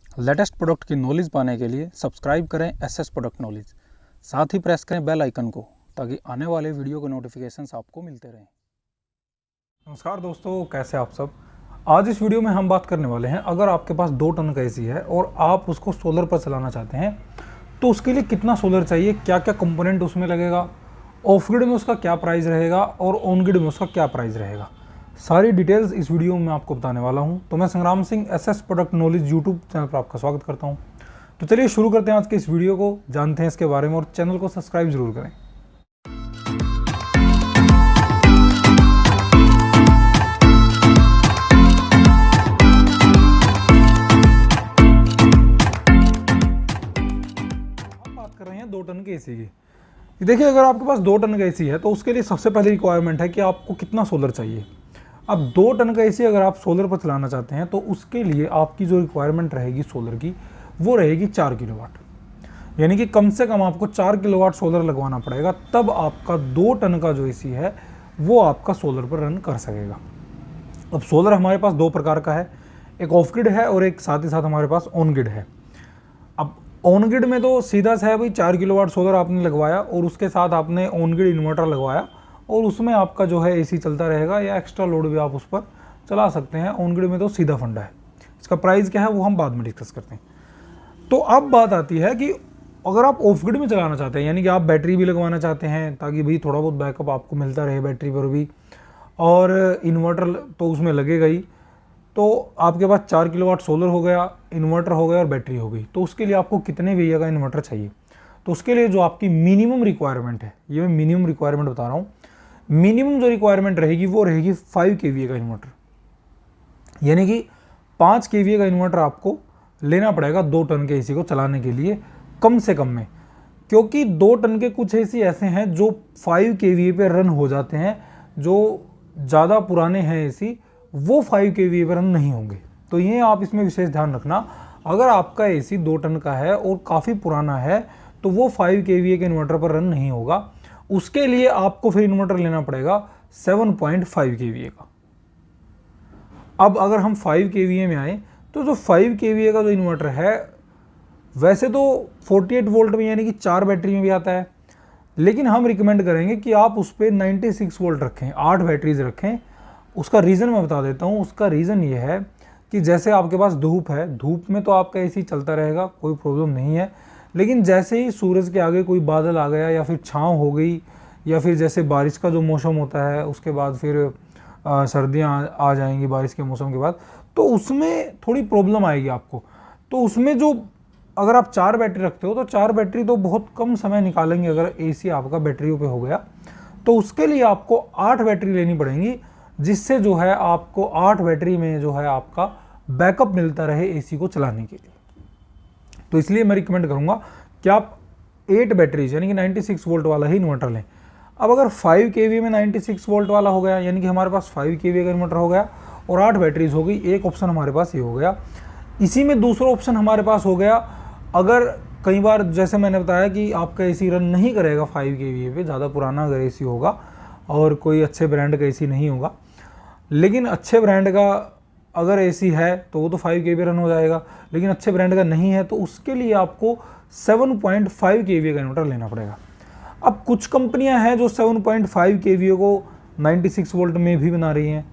Latest product की knowledge पाने के लिए सब्सक्राइब करें एसएस प्रोडक्ट नॉलेज, साथ ही प्रेस करें बेल आइकन को ताकि आने वाले वीडियो के नोटिफिकेशंस आपको मिलते रहें। नमस्कार दोस्तों, कैसे आप सब। आज इस वीडियो में हम बात करने वाले हैं, अगर आपके पास 2 टन का एसी है और आप उसको सोलर पर चलाना चाहते हैं तो उसके लिए कितना सोलर चाहिए, क्या क्या कंपोनेंट उसमें लगेगा, ऑफ ग्रिड में उसका क्या प्राइस रहेगा और ऑन ग्रिड में उसका क्या प्राइस रहेगा। सारी डिटेल्स इस वीडियो में आपको बताने वाला हूं। तो मैं संग्राम Singh SS product knowledge YouTube channel पर आपका स्वागत करता हूं। तो चलिए शुरू करते हैं आज के इस वीडियो को, जानते हैं इसके बारे में और चैनल को सब्सक्राइब जरूर करें। हम बात कर रहे हैं 2 टन के एसी की। देखिए, अगर आपके पास 2 टन का एसी है तो उसके लिए सबसे पहले रिक्वायरमेंट है कि आपको कितना सोलर चाहिए। अब 2 टन का एसी अगर आप सोलर पर चलाना चाहते हैं तो उसके लिए आपकी जो रिक्वायरमेंट रहेगी सोलर की, वो रहेगी 4 किलोवाट। यानी कि कम से कम आपको 4 किलोवाट सोलर लगवाना पड़ेगा, तब आपका 2 टन का जो एसी है वो आपका सोलर पर रन कर सकेगा। अब सोलर हमारे पास 2 प्रकार का है, एक ऑफ ग्रिड है और एक साथ ही साथ हमारे पास ऑन ग्रिड है। अब ऑन ग्रिड में तो सीधा सा है भाई, 4 किलोवाट सोलर आपने लगवाया और उसके साथ आपने ऑन ग्रिड इन्वर्टर लगवाया और उसमें आपका जो है एसी चलता रहेगा, या एक्स्ट्रा लोड भी आप उस पर चला सकते हैं। ऑन ग्रिड में तो सीधा फंडा है। इसका प्राइस क्या है वो हम बाद में डिस्कस करते हैं। तो अब बात आती है कि अगर आप ऑफ ग्रिड में चलाना चाहते हैं, यानी कि आप बैटरी भी लगवाना चाहते हैं ताकि भाई थोड़ा बहुत बैकअप आपको मिलता रहे बैटरी पर भी, और इन्वर्टर तो उसमें लगेगा ही। तो आपके पास 4 किलोवाट सोलर हो गया, इन्वर्टर हो गया और बैटरी हो गई। तो उसके लिए आपको कितने VA का इन्वर्टर चाहिए? तो उसके लिए जो आपकी मिनिमम रिक्वायरमेंट है, ये मैं मिनिमम रिक्वायरमेंट बता रहा हूँ, मिनिमम जो रिक्वायरमेंट रहेगी वो रहेगी 5 kVA का इन्वर्टर। यानी कि 5 kVA का इन्वर्टर आपको लेना पड़ेगा 2 टन के एसी को चलाने के लिए, कम से कम में। क्योंकि 2 टन के कुछ एसी ऐसे हैं जो 5 kVA पे रन हो जाते हैं, जो ज़्यादा पुराने हैं एसी वो 5 kVA पे रन नहीं होंगे। तो ये आप इसमें विशेष ध्यान रखना, अगर आपका एसी 2 टन का है और काफ़ी पुराना है तो वो 5 kVA के इन्वर्टर पर रन नहीं होगा। उसके लिए आपको फिर इन्वर्टर लेना पड़ेगा 7.5 kVA का। अब अगर हम 5 kVA में आए तो जो 5 kVA का जो इन्वर्टर है, वैसे तो 48 वोल्ट में यानी कि 4 बैटरी में भी आता है, लेकिन हम रिकमेंड करेंगे कि आप उस पर 96 वोल्ट रखें, 8 बैटरीज रखें। उसका रीज़न मैं बता देता हूँ। उसका रीज़न ये है कि जैसे आपके पास धूप है, धूप में तो आपका एसी चलता रहेगा, कोई प्रॉब्लम नहीं है। लेकिन जैसे ही सूरज के आगे कोई बादल आ गया या फिर छाँव हो गई, या फिर जैसे बारिश का जो मौसम होता है उसके बाद फिर सर्दियाँ आ जाएंगी बारिश के मौसम के बाद, तो उसमें थोड़ी प्रॉब्लम आएगी आपको। तो उसमें जो अगर आप 4 बैटरी रखते हो तो 4 बैटरी तो बहुत कम समय निकालेंगे अगर एसी आपका बैटरियों पे हो गया। तो उसके लिए आपको 8 बैटरी लेनी पड़ेंगी, जिससे जो है आपको 8 बैटरी में जो है आपका बैकअप मिलता रहे एसी को चलाने के लिए। तो इसलिए मैं रिकमेंड करूंगा कि आप 8 बैटरीज यानी कि 96 वोल्ट वाला ही इन्वर्टर लें। अब अगर 5 kVA में 96 वोल्ट वाला हो गया, यानी कि हमारे पास 5 kVA का इन्वर्टर हो गया और 8 बैटरीज हो गई, एक ऑप्शन हमारे पास ये हो गया। इसी में दूसरा ऑप्शन हमारे पास हो गया, अगर कई बार जैसे मैंने बताया कि आपका एसी रन नहीं करेगा 5 kVA पे, ज़्यादा पुराना अगर एसी होगा और कोई अच्छे ब्रांड का एसी नहीं होगा, लेकिन अच्छे ब्रांड का अगर एसी है तो वो तो 5 kVA रन हो जाएगा, लेकिन अच्छे ब्रांड का नहीं है तो उसके लिए आपको 7.5 kVA का इन्वर्टर लेना पड़ेगा। अब कुछ कंपनियां हैं जो 7.5 kVA को 96 वोल्ट में भी बना रही हैं।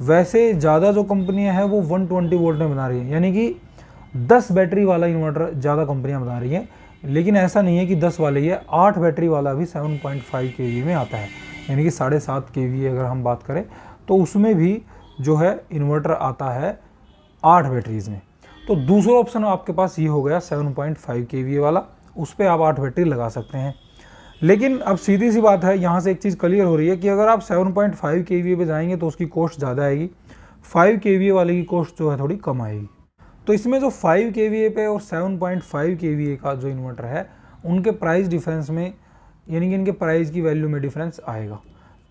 वैसे ज़्यादा जो कंपनियां हैं वो 120 वोल्ट में बना रही हैं, यानी कि 10 बैटरी वाला इन्वर्टर ज़्यादा कंपनियां बना रही हैं। लेकिन ऐसा नहीं है कि 10 वाले ही है, 8 बैटरी वाला भी 7.5 kVA में आता है, यानी कि 7.5 kVA अगर हम बात करें तो उसमें भी जो है इन्वर्टर आता है 8 बैटरीज में। तो दूसरा ऑप्शन आपके पास ये हो गया 7.5 kVA वाला, उस पर आप 8 बैटरी लगा सकते हैं। लेकिन अब सीधी सी बात है, यहाँ से एक चीज़ क्लियर हो रही है कि अगर आप 7.5 kVA पे जाएंगे तो उसकी कॉस्ट ज़्यादा आएगी, 5 kVA वाले की कॉस्ट जो है थोड़ी कम आएगी। तो इसमें जो 5 kVA पे और 7.5 kVA का जो इन्वर्टर है, उनके प्राइस डिफरेंस में, यानी कि इनके प्राइस की वैल्यू में डिफरेंस आएगा।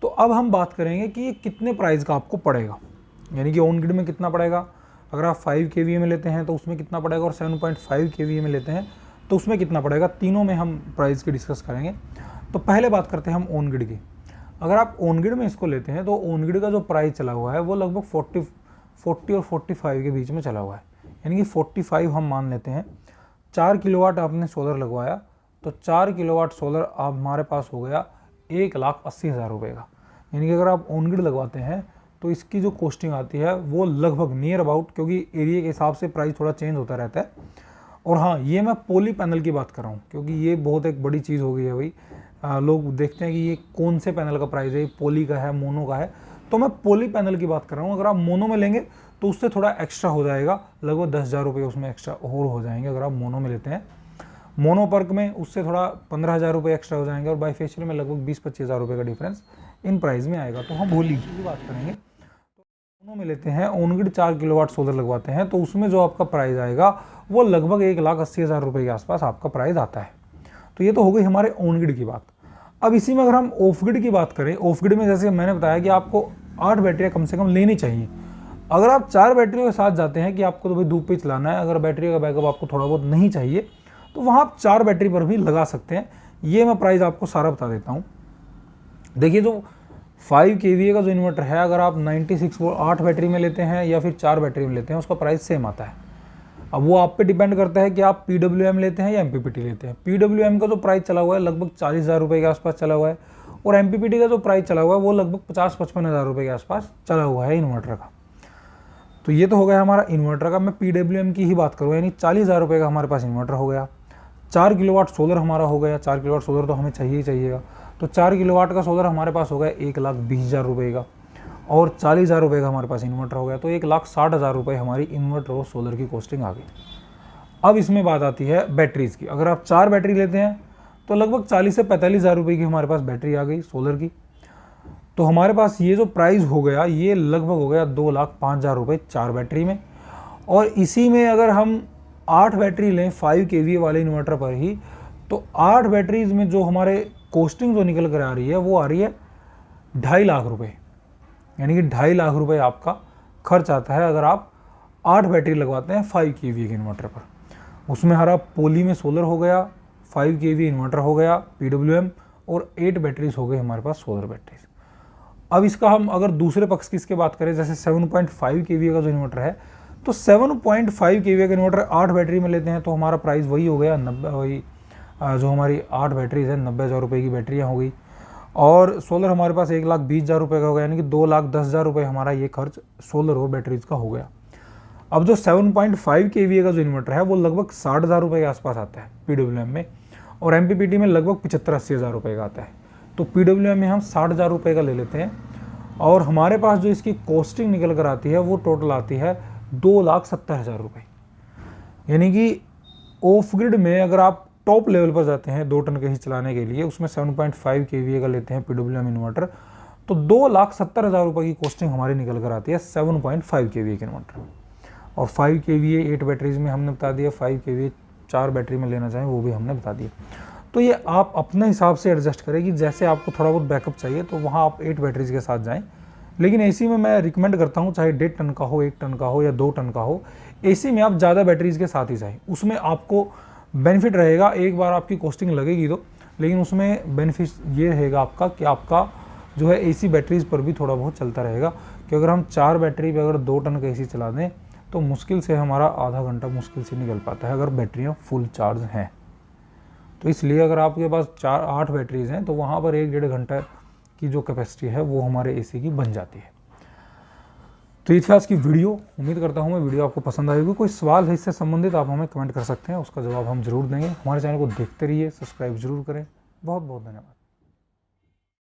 तो अब हम बात करेंगे कि ये कितने प्राइस का आपको पड़ेगा, यानी कि ऑन ग्रिड में कितना पड़ेगा। अगर आप 5 kVA में लेते हैं तो उसमें कितना पड़ेगा, और 7.5 kVA में लेते हैं तो उसमें कितना पड़ेगा। तीनों में हम प्राइस की डिस्कस करेंगे। तो पहले बात करते हैं हम ऑन ग्रिड की। अगर आप ऑन ग्रिड में इसको लेते हैं तो ऑन ग्रिड का जो प्राइस चला हुआ है वो लगभग 40 और 45 के बीच में चला हुआ है, यानी कि 45 हम मान लेते हैं। 4 किलोवाट आपने सोलर लगवाया, तो 4 किलोवाट सोलर आप हमारे पास हो गया 1,80,000 रुपये का। यानी कि अगर आप ऑन ग्रिड लगवाते हैं तो इसकी जो कॉस्टिंग आती है वो लगभग नियर अबाउट, क्योंकि एरिया के हिसाब से प्राइस थोड़ा चेंज होता रहता है। और हाँ, ये मैं पॉली पैनल की बात कर रहा हूँ, क्योंकि ये बहुत एक बड़ी चीज़ हो गई है भाई। लोग देखते हैं कि ये कौन से पैनल का प्राइस है, पॉली का है, मोनो का है, तो मैं पॉली पैनल की बात कर रहा हूँ। अगर आप मोनो में लेंगे तो उससे थोड़ा एक्स्ट्रा हो जाएगा, लगभग 10,000 रुपये उसमें एक्स्ट्रा और हो जाएंगे अगर आप मोनो में लेते हैं। मोनो पर्क में उससे थोड़ा 15,000 रुपये एक्स्ट्रा हो जाएंगे, और बाईफेशियल में लगभग 20-25,000 रुपये का डिफरेंस इन प्राइस में आएगा। तो हम पॉली की बात करेंगे, दोनों में लेते हैं, ऑन ग्रिड 4 किलोवाट सोलर लगवाते हैं, तो उसमें जो आपका प्राइस आएगा वो लगभग 1,80,000 रुपये के आसपास आपका प्राइस आता है। तो ये तो हो गई हमारे ऑन ग्रिड की बात। अब इसी में अगर हम ऑफ ग्रिड की बात करें, ऑफ ग्रिड में जैसे मैंने बताया कि आपको 8 बैटरियाँ कम से कम लेनी चाहिए। अगर आप 4 बैटरियों के साथ जाते हैं कि आपको तो भाई धूप पे चलाना है, अगर बैटरी का बैकअप आपको थोड़ा बहुत नहीं चाहिए, तो वहाँ आप 4 बैटरी पर भी लगा सकते हैं। ये मैं प्राइस आपको सारा बता देता हूँ। देखिए, जो 5 kVA का जो इन्वर्टर है, अगर आप 96 वोल्ट 8 बैटरी में लेते हैं या फिर 4 बैटरी में लेते हैं, उसका प्राइस सेम आता है। अब वो आप पे डिपेंड करता है कि आप PWM लेते हैं या MPPT लेते हैं। PWM का जो प्राइस चला हुआ है लगभग 40,000 रुपये के आसपास चला हुआ है, और MPPT का जो प्राइस चला हुआ है वो लगभग 50-55,000 रुपये के आसपास चला हुआ है इन्वर्टर का। तो ये तो हो गया हमारा इन्वर्टर का। मैं PWM की ही बात करूँ, यानी 40,000 रुपये का हमारे पास इन्वर्टर हो गया। 4 किलोवाट सोलर हमारा हो गया। 4 किलोवाट सोलर तो हमें चाहिए ही चाहिएगा, तो 4 किलोवाट का सोलर हमारे पास हो गया 1,20,000 रुपये का, और 40,000 रुपये का हमारे पास इन्वर्टर हो गया, तो 1,60,000 रुपये हमारी इन्वर्टर और सोलर की कॉस्टिंग आ गई। अब इसमें बात आती है बैटरीज़ की। अगर आप 4 बैटरी लेते हैं तो लगभग 40 से 45,000 रुपये की हमारे पास बैटरी आ गई सोलर की। तो हमारे पास ये जो प्राइस हो गया ये लगभग हो गया 2,05,000 रुपये 4 बैटरी में। और इसी में अगर हम 8 बैटरी लें 5 kVA वाले इन्वर्टर पर ही, तो 8 बैटरीज में जो हमारे कॉस्टिंग जो निकल कर आ रही है वो आ रही है 2.5 लाख रुपये। यानी कि 2.5 लाख रुपये आपका खर्च आता है अगर आप 8 बैटरी लगवाते हैं 5 kVA के इन्वर्टर पर। उसमें हमारा पॉली में सोलर हो गया, 5 kVA इन्वर्टर हो गया, PWM, और 8 बैटरीज हो गई हमारे पास सोलर बैटरीज। अब इसका हम अगर दूसरे पक्ष की इसके बात करें, जैसे 7.5 kVA का जो इन्वर्टर है, तो 7.5 kVA का इन्वर्टर 8 बैटरी में लेते हैं तो हमारा प्राइस वही हो गया 90, वही जो हमारी 8 बैटरीज है 90,000 रुपये की बैटरियाँ हो गई। और सोलर हमारे पास 1,20,000 रुपये का हो गया, यानी कि 2,10,000 रुपये हमारा ये खर्च सोलर और बैटरीज का हो गया। अब जो 7.5 kVA का जो इन्वर्टर है वो लगभग 60,000 रुपये के आसपास आता है PWM में, और MPPT में लगभग 75-80,000 रुपये का आता है। तो PWM में हम 60,000 रुपये का ले लेते हैं, और हमारे पास जो इसकी कॉस्टिंग निकल कर आती है वो टोटल आती है 2,70,000 रुपये। यानी कि ऑफ ग्रिड में अगर आप टॉप लेवल पर जाते हैं 2 टन के ही चलाने के लिए, उसमें 7.5 kVA का लेते हैं PWM इन्वर्टर, तो 2,70,000 रुपये की कॉस्टिंग हमारी निकल कर आती है 7.5 kVA के इन्वर्टर। और 5 kVA 8 बैटरीज में हमने बता दिया, 5 kVA 4 बैटरी में लेना चाहें वो भी हमने बता दिया। तो ये आप अपने हिसाब से एडजस्ट करें कि जैसे आपको थोड़ा बहुत बैकअप चाहिए तो वहाँ आप 8 बैटरीज के साथ जाएं। लेकिन एसी में मैं रिकमेंड करता हूँ, चाहे 1.5 टन का हो, 1 टन का हो या 2 टन का हो, एसी में आप ज़्यादा बैटरीज के साथ ही जाएँ। उसमें आपको बेनिफिट रहेगा, एक बार आपकी कॉस्टिंग लगेगी तो, लेकिन उसमें बेनिफिट ये रहेगा आपका कि आपका जो है एसी बैटरीज पर भी थोड़ा बहुत चलता रहेगा। कि अगर हम 4 बैटरी पर अगर 2 टन का एसी चला दें तो मुश्किल से हमारा आधा घंटा मुश्किल से निकल पाता है अगर बैटरियाँ फुल चार्ज हैं। तो इसलिए अगर आपके पास 8 बैटरीज हैं तो वहाँ पर 1-1.5 घंटा की जो कैपेसिटी है वो हमारे एसी की बन जाती है। तो ये थी आज की वीडियो। उम्मीद करता हूँ मैं वीडियो आपको पसंद आएगी। कोई सवाल है इससे संबंधित आप हमें कमेंट कर सकते हैं, उसका जवाब हम जरूर देंगे। हमारे चैनल को देखते रहिए, सब्सक्राइब जरूर करें। बहुत बहुत धन्यवाद।